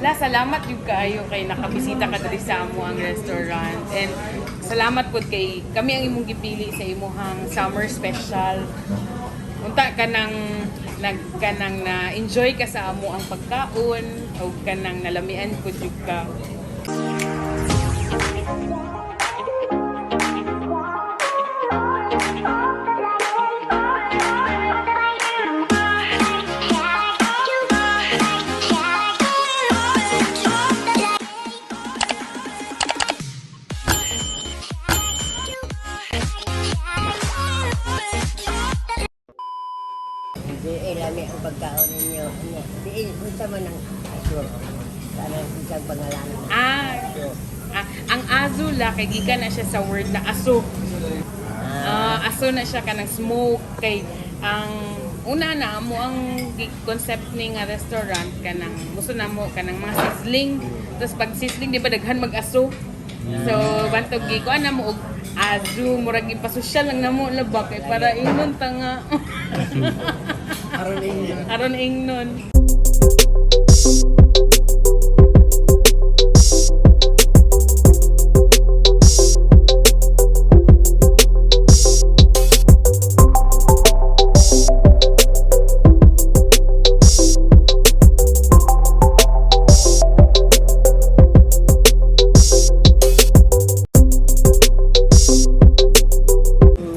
salamat yung kaayo kay nakabisita ka diri sa amo ang restaurant. And salamat po kay kami ang imong gipili sa imuhang summer special. Unta ka nang kanang na enjoy ka sa amo ang pagkaon o kanang nalamian pud jud ka. Di lami ang pagkaon ninyo. Di unsa man ang aso. Kanang isang pangalan. Ang azula kay gikan na siya sa word na aso. Aso na siya kanang smoke kay ang una na mo ang concept ni nga restaurant kanang gusto na mo kanang mga sizzling. Tapos pag sizzling di ba daghan mag-aso. So bantog gi ko ana mo og azu murag ipasosyal lang namo labak kay para ingnon tanga. Aron ingnon.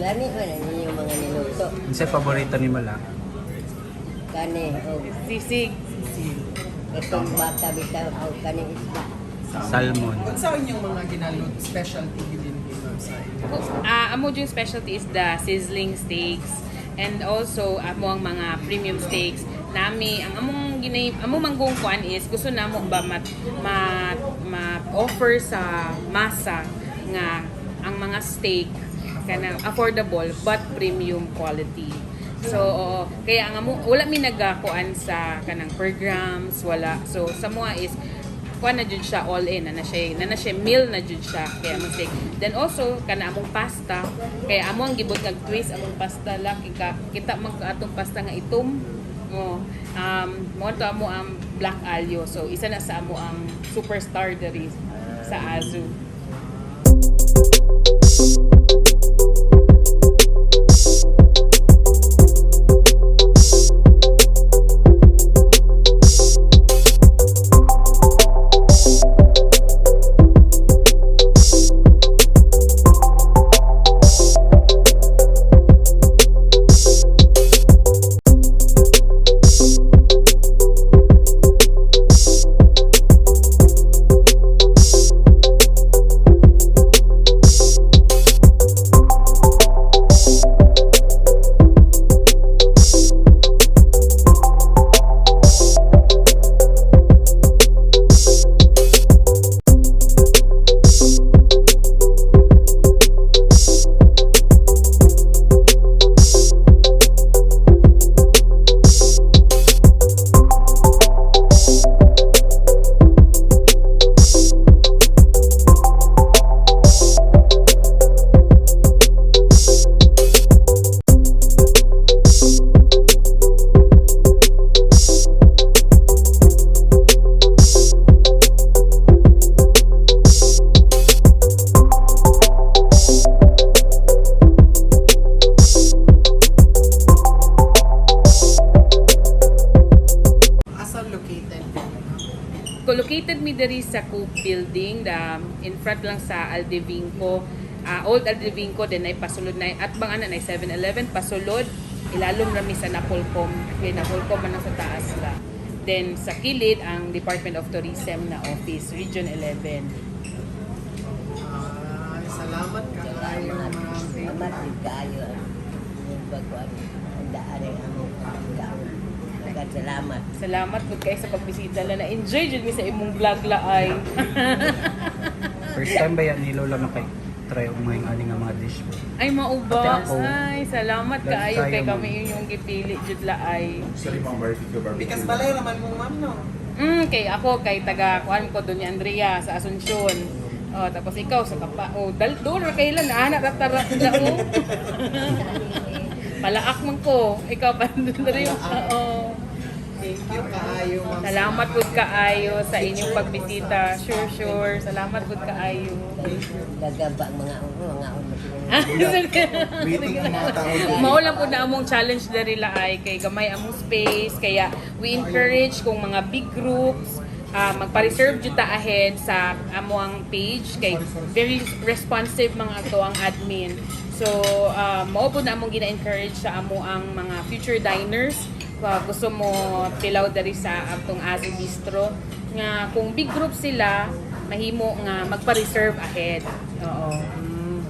Lami man ang inyong mga niluto. Isa paborito ni Mala. Kani o Sisig. itong bata bitaw o kani isda. Salmon. Unsa inyong mga ginalot specialty din ma'am sa inyo? Amo yung specialty is the sizzling steaks and also amo ang mga premium steaks nami ang among manggong kuan is gusto namo ba offer sa masa nga ang mga steak kanang affordable but premium quality. So kaya ang amo wala mi nagakuan sa kanang per grams wala. So sa mga is kuan na jud siya all in na siya meal na jud siya kaya mo steak. Then also kana among pasta kaya amo ang gibot nga twist among pasta laki ka kita man atong pasta nga itom. Mo to amo ang black alyo. So isa na sa amo ang superstar diri sa Azu. Located mi diri sa Coop Building, in front lang sa Aldevinco, Old Aldevinco, then ay pasulod na at bang ana na 7-Eleven pasulod, ilalom rami sa Napolcom, kay Napolcom man sa taas la. Then sa kilid ang Department of Tourism na office, Region 11. Salamat kaayo ma'am. Salamat din kaayo. Yung pagkuan ang daan ay among pagkaon. Salamat. Salamat pud kay sa pagbisita la na enjoy jud mi sa imong vlog la ay. First time ba yan ni Lola makay-try og mga nga mga dish mo? Ay mauba. Pati ako. Ay salamat Dahil kaayo kay tayo, kami inyong gipili jud la ay. Bikas balay naman mo ma'am no. Kay ako kay taga kuan ko Doña Andrea sa Asuncion. Oh, tapos ikaw sa Kapa. Oh, doon ra kailan anak ratara da mo. Palaak man ko. Ikaw pa doon rin. Oo. Thank you kaayo, ma'am. Salamat pud kaayo sa inyong pagbisita. Sure. Salamat pud kaayo. Gagaba ang mga Meeting ang mga tao. Maulang po na among challenge diri ay kay gamay among space kaya we encourage kung mga big groups magpa-reserve jud ta ahead sa among page kay very responsive mga ato ang admin. So mao po na among gina-encourage sa amo ang mga future diners gusto mo tilaw diri sa atong Azu Bistro nga kung big group sila mahimo nga magpa-reserve ahead. Oo.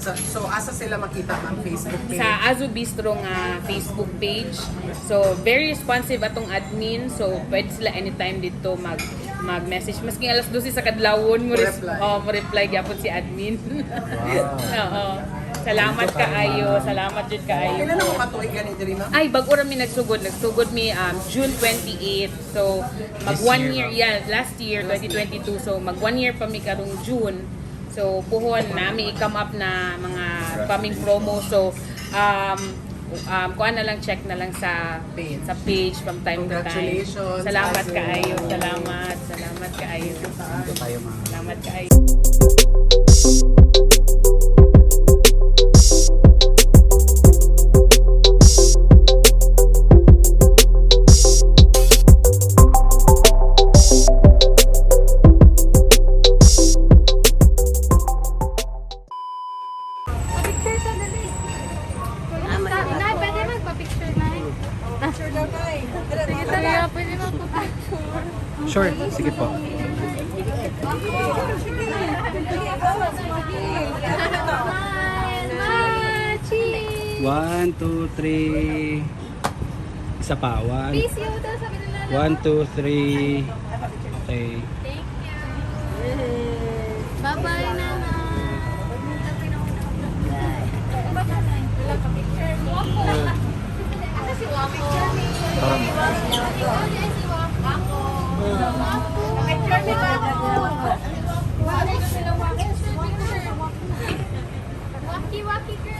So, asa sila makita ang Facebook page? Sa Azu Bistro nga Facebook page. So, very responsive atong admin. So, pwede sila anytime dito mag-message. Maski alas 12 sa kadlawon mo reply gyapon si admin. Oo. Salamat kaayo. Salamat jud kaayo. Kailan ako matuig gani diri, ma'am? Ay, bago ra mi nagsugod. Nagsugod mi June 28. So, mag This 1 year, year, last year 2022. So, mag 1 year pa mi karong June. So, puhon nami i-come up na mga paming promo. So, kuha na lang, check na lang sa page from time to time. Congratulations, Salamat Azu. kaayo. Salamat kaayo. Dito tayo mga Salamat kaayo. Picture ka dali. Nay, pwede magpa-picture na eh. Picture daw na eh. Sige, tara. Pwede magpa-picture. Sure, sige po. Smile! Cheese! 1, 2, 3. Isa pa. Peace you daw sabi nila. 1, 2, 3. Okay. Thank you. Bye-bye, Nana. Asa si Wako? Parang Si Wako. Picture ni Wako. Waki girl.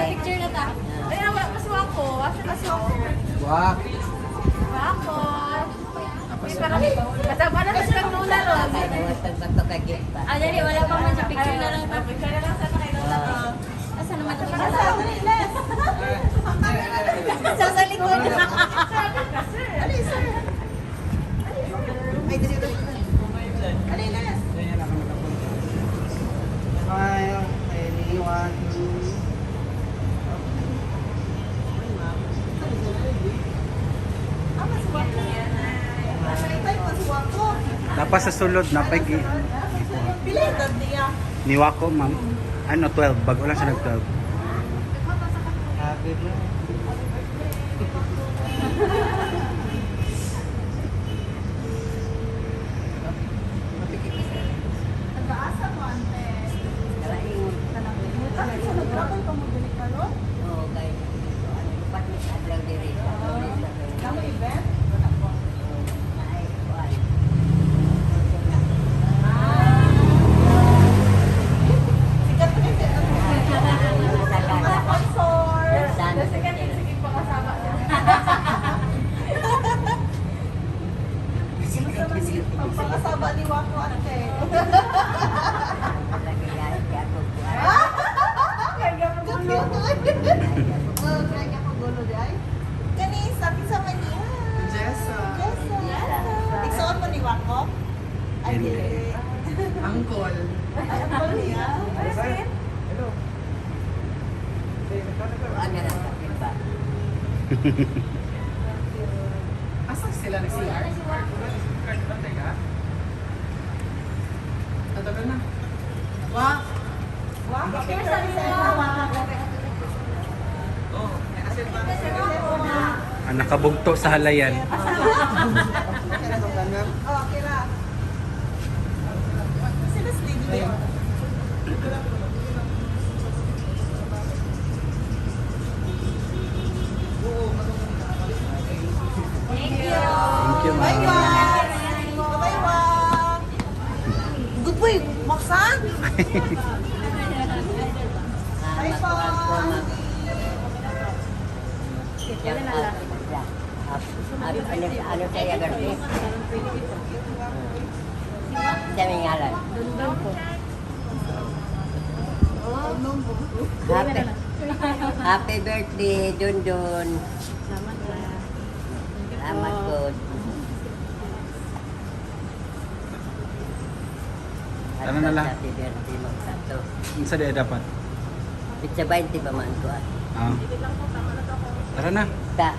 Picture na ta. Ay, kasuwa ko. Kasuwa ko. Wow. Wako. Kasama na sa kanula ron. Bato ka gift pa. Ah, dali, wala pa man sa picture na lang. Picture na lang sa kay Lola ko. Asa naman ito? Sa likod. Ali, sir. Ay, dito. Alinas. Tapos sa sulod na pag niwa ko, ma'am. Ano, 12. Bago lang siya nag-12. Oo, guys. Pati sa adlaw diri. Kamu event? Ay, kuan. Pagpakasaba ni Wako ate. Lagi guys, kaya ako kuan. Kaya ako gulo. Kaya ako gulo di ay. Kani sabi sa maniya. Jessa. Iksoon mo ni Wako? Ay, Hindi. dili. Angkol. Ay, ako niya. Kuan na lang sa ba. Asa sila na CR? Tatagal na. Wow. Wako, kaya sabi sa Wako. Ang nakabugto sa halayan. Oh, kira. Sino si Didi? Sa? Magkuhan ko mag... Ano saya ganun? Dami ngalan. Happy birthday, Dundun. Salamat po. Ano na lang? Happy birthday, magsato. Ang sa diya dapat. Pizza 20 ba man ko? Ah. Tara na. Ta.